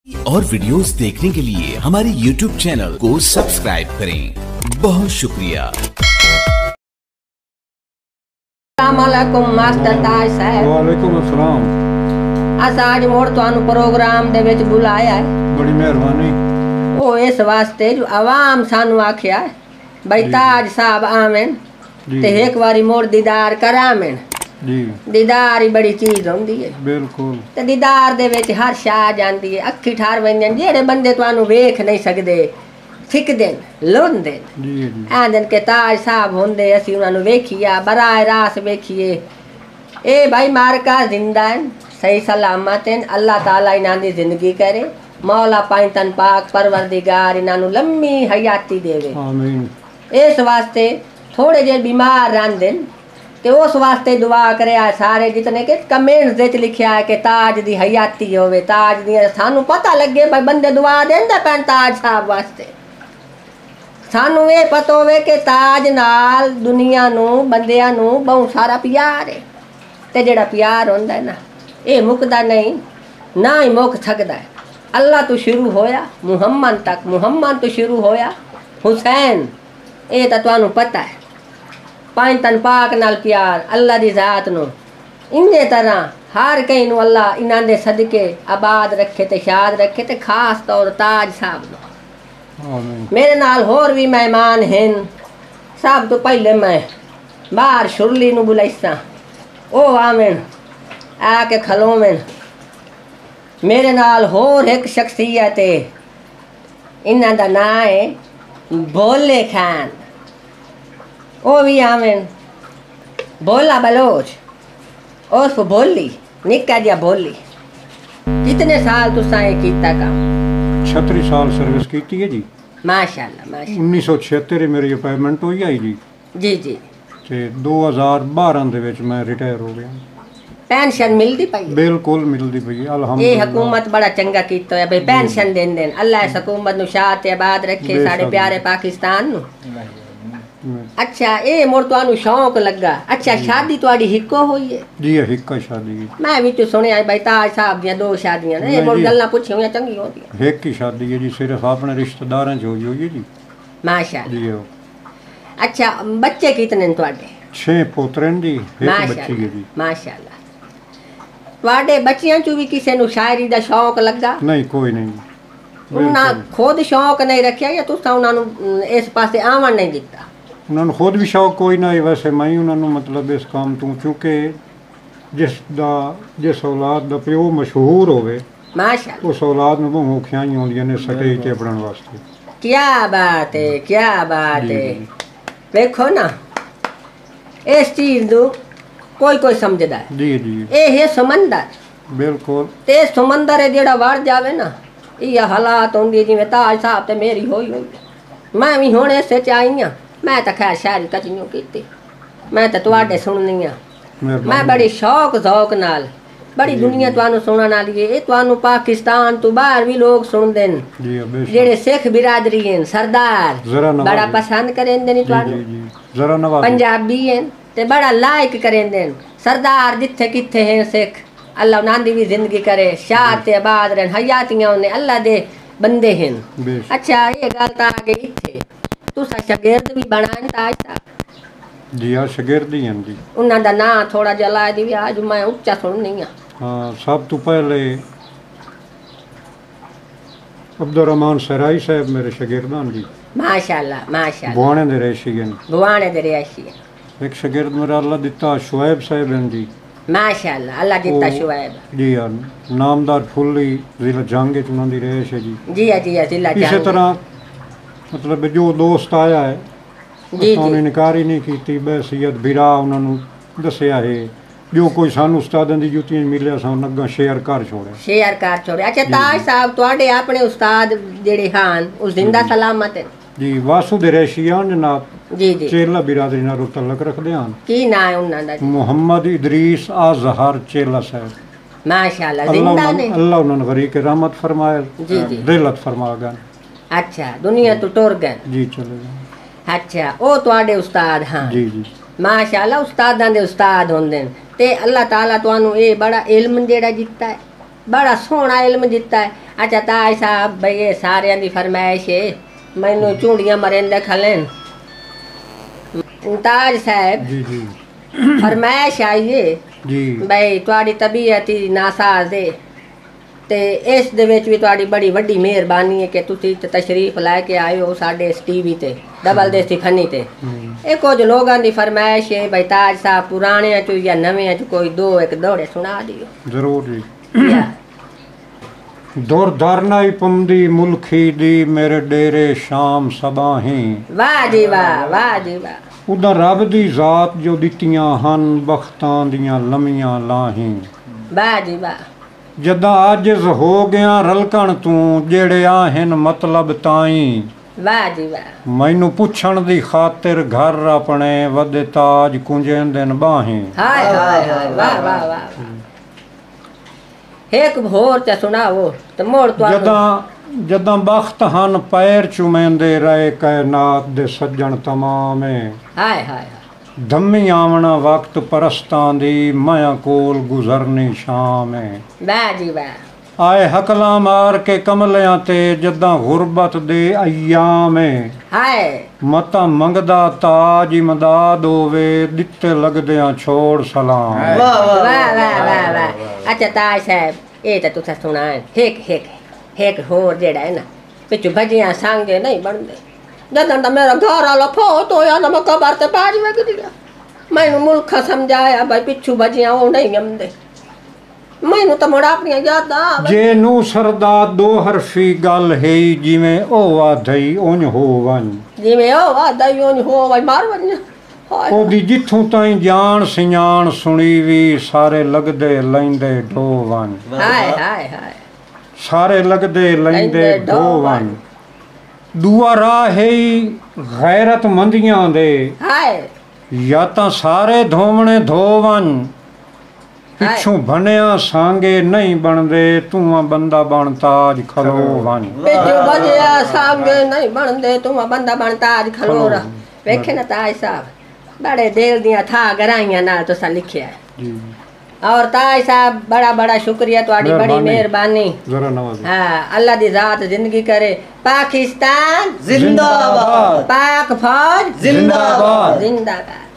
और वीडियोस देखने के लिए हमारे YouTube चैनल को सब्सक्राइब करें। बहुत शुक्रिया। अस्सलामुअलैकुम मास्टर ताज साहब। वालेकुम अस्सलाम। असा अज मुड़ तुहानू प्रोग्राम दे विच बुलाया है। बड़ी मेहरबानी। ओ इस वास्ते जो आवाम सानू आख्या है भाई ताज साहब आवेन ते एक बारी मुड़ दीदार करावेन जी। दीदार ही बड़ी चीज होंदी है। बिल्कुल। ते दीदार दे विच हर शा आ जांदी है। अखी ठार वंजन जेड़े बंदे तुहानू वेख नहीं सकदे सिकदे लुंदे जी जी। आंदन के ताज साहब होंदे असी उन्हां नू वेखिया बराए रास वेखिए। ए भाई मारका जिंदा है सही सलामत हैं। अल्लाह ताला इन्हां दी जिंदगी करे। मौला पाइतन पाक परवरदिगार इन्हां नू लम्मी हयाती देवे। आमीन। इस वास्ते थोड़े जे बीमार रहंदे ते उस वास्ते दुआ करे सारे जितने के कमेंट्स दे लिखिया है कि ताज दी हयाती होवे ताज दी सानू पता लगे भाई बंदे दुआ देंदे पैन ताज साहब वास्ते। सानू ये पता होवे कि ताज नाल दुनिया नू बंदियां नू बहुत सारा प्यार है ते जेड़ा प्यार होंदा है ना ये मुकदा नहीं ना ही मुक सकदा है। अल्लाह तो शुरू होया मुहम्मद तक मुहम्मद तो शुरू होया हुसैन ये तो तुहानू पता है। पाइतन पाक नाल प्यार अल्लाह दी जात नो इन्ने तरह हर कहीं नू अल्लाह इन्हां दे सदके आबाद रखे ते शाद रखे ते खास तौर ताज साहब नो। आमीन। मेरे नाल होर भी मेहमान हैं। सब तो पहले मैं बाहर शुरली नू बुलाइसा ओ आवेन आके खलोवेन। मेरे नाल होर एक शख्सियत है इन्हां दा नाम है भोले खान। ओ भी आवेन भोला बलोच उर्फ भोली निक्का जिहा भोली। कितने साल तुसां ये कीता काम? 36 साल सर्विस की है जी। माशाअल्लाह माशाअल्लाह। 1976 मेरी अपॉइंटमेंट हुई आई जी जी जी। ते 2012 ਦੇ ਵਿੱਚ मैं रिटायर हो गया। पेंशन मिलती पई? बिल्कुल मिलती पई ये अल्हम्दुलिल्लाह। हुकूमत बड़ा चंगा कीता है भाई पेंशन देन अल्लाह इस हुकूमत नु शात आबाद रखे साडे प्यारे पाकिस्तान नु। अच्छा ये मुड़ तुहानू शौक लगा। अच्छा शादी तुहाडी हिक्को होई है? जी हिक्का शादी की। मैं भी तो सुनिया भाई ताज साहब दियां 2 शादियां ने मुड़ गल्लां पुछी हुई चंगी होंदी। एक ही शादी है जी सिर्फ अपने रिश्तेदारों च हुई है जी। माशाअल्लाह जी। अच्छा बच्चे कितने ने तुहाडे? 6 पोतरे ने जी एक बच्ची है जी। माशाअल्लाह। तुहाडे बच्चियां चों भी किसी नू शायरी दा शौक लगा? नहीं कोई नहीं। उन्हां खुद शौक नहीं रखिया या तुसां उन्हां नू इस पासे आवन नहीं दिता? उन्होंने खुद भी शौक कोई ना वैसे मैं ही उन्होंने मतलब इस काम तो क्योंकि जिस औलाद का प्यो मशहूर होवे माशाअल्लाह उस औलाद में बहुत औखियां होंदियां ने सटे ते पढ़न वास्ते। क्या बात है क्या बात है। देखो ना इस चीज नू कोई कोई समझदा है। जी जी ये है समंदर। बिल्कुल। ते समंदर है जेड़ा वड़ जावे ना ये हालात होंदी जिवें ताज साहब ते मेरी होई होई। मैं भी हुण इस च आई हां। मैं तो खैर शायरी कचनियों की मैं तो तुहाडे सुननी हां। मैं बड़ी शौक शौक नाल बड़ी दुनिया तुहानू सुनन वाली है। तुहानू पाकिस्तान तो बाहर भी लोग सुनदे न जेड़े सिख बिरादरी हैं सरदार बड़ा पसंद करेंदे ने तुहानू। जरा नवाज पंजाबी हैं ते बड़ा लाइक करेंदे न सरदार जिथे किथे हैं सिख अल्लाह उन्हां दी भी जिंदगी करे शाद ते आबाद रहन हयातियां ने अल्लाह दे बंदे हैं। अच्छा ये गल तां आ गई इत्थे तुसा शागिर्द भी बनान ताज साहब? जी हाँ शागिर्द ही हैं जी। उन्हां दा नाम थोड़ा जिहा ला दी आज मैं उच्चा सुननी हां। हाँ सब तो पहले अब्दुल रहमान सराई साहब मेरे शागिर्द हैं जी। माशाअल्लाह माशाअल्लाह। बुआने दे रहिशी हैं। बुआने दे रहिशी। एक शागिर्द मेरा अल्लाह दिता शुएब साहब हैं जी। माशाअल्लाह अल्लाह दिता शुएब। जी हाँ नामदार फुल्ली जिला जंग च उन्हां दी रहिश है जी। जी हाँ जी हाँ जिला जंग। इसी तरह मतलब जो दोस्त आया है उन्होंने इनकार ही नहीं की बहसीयत बिरा उन्होंने दसिया है जो कोई सानू उस्तादां दी जुत्तियां मिलिया सन अग्गां शेयर कर छोड़े। अच्छा ताज साहब तुहाडे अपने उस्ताद जेड़े हान उस जिंदा सलामत है? जी वासु दे रशियान जनाब। जी जी चेला बिरादरी नाल तल्लक रखदे हन। की नाम है उन्हां दा? मोहम्मद इदरीस अजहर चेला साहब। माशाअल्लाह जिंदा ने। अल्लाह उन्होंने गरीक रहमत फरमाए जी जी दिलत फरमा गए। अच्छा दुनिया तो टुर गए जी चले गए। अच्छा ओ तुहाडे उस्ताद हां? जी जी माशाअल्लाह उस्तादां दे उस्ताद होंदे न ते अल्लाह ताला तुहानू ये बड़ा इल्म जेड़ा दित्ता है बड़ा सोहना इल्म दिता है। अच्छा ताज साहब भाई ये सारे दी फरमाइश है मैनू चूड़ियां मरेंदे खलन ताज साहब जी जी फरमाइश आई है जी भाई तुहाडी तबीयत ही नासाज है ते इस दे विच भी तुहाडी बड़ी वड्डी मेहरबानी है कि तुसी तशरीफ लैके आए हो साडे इस टीवी ते डबल देसी फनी ते ਇਹ ਕੁਝ ਲੋਕਾਂ ਦੀ ਫਰਮਾਇਸ਼ ਹੈ ਭਾਈ ਤਾਜ ਸਾਹਿਬ ਪੁਰਾਣਿਆਂ ਚ ਜਾਂ ਨਵਿਆਂ ਚ ਕੋਈ ਦੋ ਇੱਕ ਦੋੜੇ ਸੁਣਾ ਦਿਓ ਜ਼ਰੂਰ ਜੀ ਯਾ ਦੁਰ ਦਰਨਾਈ ਪੰਦੀ ਮੁਲਖੀ ਦੀ ਮੇਰੇ ਡੇਰੇ ਸ਼ਾਮ ਸਬਾਹੀ ਵਾਹ ਜੀ ਵਾਹ ਵਾਹ ਜੀ ਵਾਹ ਉਹਦਾ ਰੱਬ ਦੀ ਜ਼ਾਤ ਜੋ ਦਿੱਤੀਆਂ ਹਨ ਬਖਤਾਂ ਦੀਆਂ ਲੰਮੀਆਂ ਲਾਹੀਂ ਵਾਹ ਜੀ ਵਾਹ ਜਦਾਂ ਆਜਿਜ਼ ਹੋ ਗਿਆ ਰਲਕਣ ਤੂੰ ਜਿਹੜੇ ਆਹਨ ਮਤਲਬ ਤਾਈ ਵਾਹ ਜੀ ਵਾਹ ਮੈਨੂੰ ਪੁੱਛਣ ਦੀ ਖਾਤਰ ਘਰ ਆਪਣੇ ਵੱਡੇ ਤਾਜ ਕੁੰਜੇਂਦੇ ਨ ਬਾਹੀਂ ਹਾਏ ਹਾਏ ਹਾਏ ਵਾਹ ਵਾਹ ਵਾਹ ਇੱਕ ਹੋਰ ਤੇ ਸੁਣਾਓ ਤੇ ਮੋੜ ਤੁਹਾਨੂੰ ਜਦਾਂ ਬਖਤ ਹਨ ਪੈਰ ਚੁਮੈਂਦੇ ਰਹੇ ਕਾਇਨਾਤ ਦੇ ਸੱਜਣ ਤਮਾਮੇ ਹਾਏ ਹਾਏ ਧੰਮੀ ਆਵਣਾ ਵਕਤ ਪਰਸਤਾਂ ਦੀ ਮਾਇਆ ਕੋਲ ਗੁਜ਼ਰਨੀ ਸ਼ਾਮ ਹੈ ਵਾਹ ਜੀ ਵਾਹ ਆਏ ਹਕਲਾਂ ਮਾਰ ਕੇ ਕਮਲਿਆਂ ਤੇ ਜਦਾਂ ਗੁਰਬਤ ਦੇ ਅਯਾਮ ਹੈ ਹਾਏ ਮਤਾ ਮੰਗਦਾ ਤਾਜ ਇਮਦਾਦ ਹੋਵੇ ਦਿੱਤੇ ਲੱਗਦਿਆਂ ਛੋੜ ਸਲਾਮ ਵਾਹ ਵਾਹ ਵਾਹ ਵਾਹ ਵਾਹ ਅੱਛਾ ਤਾਜ ਸਾਹਿਬ ਇਹ ਤਾਂ ਤੁਸੀਂ ਸੁਣਾ ਇੱਕ ਹੋਰ ਜਿਹੜਾ ਹੈ ਨਾ ਪਿੱਛੋਂ ਭਜੀਆਂ ਸੰਗੇ ਨਹੀਂ ਬਣਦੇ ਜਦੋਂ ਦਾ ਮੇਰਾ ਘਰ ਵਾਲਾ ਫੋਟ ਹੋਇਆ ਨਾ ਮੈਂ ਕਬਰ ਤੇ ਪਾ ਜਵੇ ਕਿ ਮੈਨੂੰ ਮੁਲਖਾ ਸਮਝਾਇਆ ਭਾਈ ਪਿੱਛੋਂ ਭਜੀਆਂ ਉਹ ਨਹੀਂ ਆਉਂਦੇ ਮੈਨੂੰ ਤਾਂ ਮੁੜ ਆਪਣੀਆਂ ਯਾਦਾਂ ਜੇ ਨੂੰ ਸਰਦਾ ਦੋ ਹਰਫੀ ਗੱਲ ਹੈ ਜਿਵੇਂ ਉਹ ਆਧਈ ਉਂਝ ਹੋਵਨ ਜਿਵੇਂ ਉਹ ਆਧਈ ਉਂਝ ਹੋਵਨ ਮਾਰ ਵੰਨ ਉਹਦੀ ਜਿੱਥੋਂ ਤਾਈਂ ਜਾਣ ਸਿਆਣ ਸੁਣੀ ਵੀ ਸਾਰੇ ਲੱਗਦੇ ਲੈਂਦੇ ਢੋਵਨ ਹਾਏ ਹਾਏ ਹਾਏ ਸਾਰੇ ਲੱਗਦੇ ਲੈਂਦੇ ਢੋਵਨ ਦੂਆ ਰਾਹ ਹੈ ਗੈਰਤ ਮੰਦੀਆਂ ਦੇ ਹਾਏ ਜਾਂ ਤਾਂ ਸਾਰੇ ਧੋਵਣੇ ਧੋਵਨ ਪਿੱਛੋਂ ਬਣਿਆ ਸਾਂਗੇ ਨਹੀਂ ਬਣਦੇ ਤੂੰ ਬੰਦਾ ਬਣ ਤਾਜ ਖਲੋਵਨ ਪਿੱਛੋਂ ਬਣਿਆ ਸਾਂਗੇ ਨਹੀਂ ਬਣਦੇ ਤੂੰ ਬੰਦਾ ਬਣ ਤਾਜ ਖਲੋਰਾ ਵੇਖੇ ਨਾ ਤਾਜ ਸਾਹਿਬ ਬੜੇ ਦਿਲ ਦੀਆਂ ਥਾ ਗਰਾਈਆਂ ਨਾਲ ਤੁਸੀਂ ਲਿਖਿਆ ਹੈ ਜੀ और ताज साहब बड़ा बड़ा शुक्रिया तुम्हारी बड़ी मेहरबानी जरा नवाज़ हाँ अल्लाह दी जात जिंदगी करे पाकिस्तान जिंदाबाद पाक फौज जिंदाबाद जिंदाबाद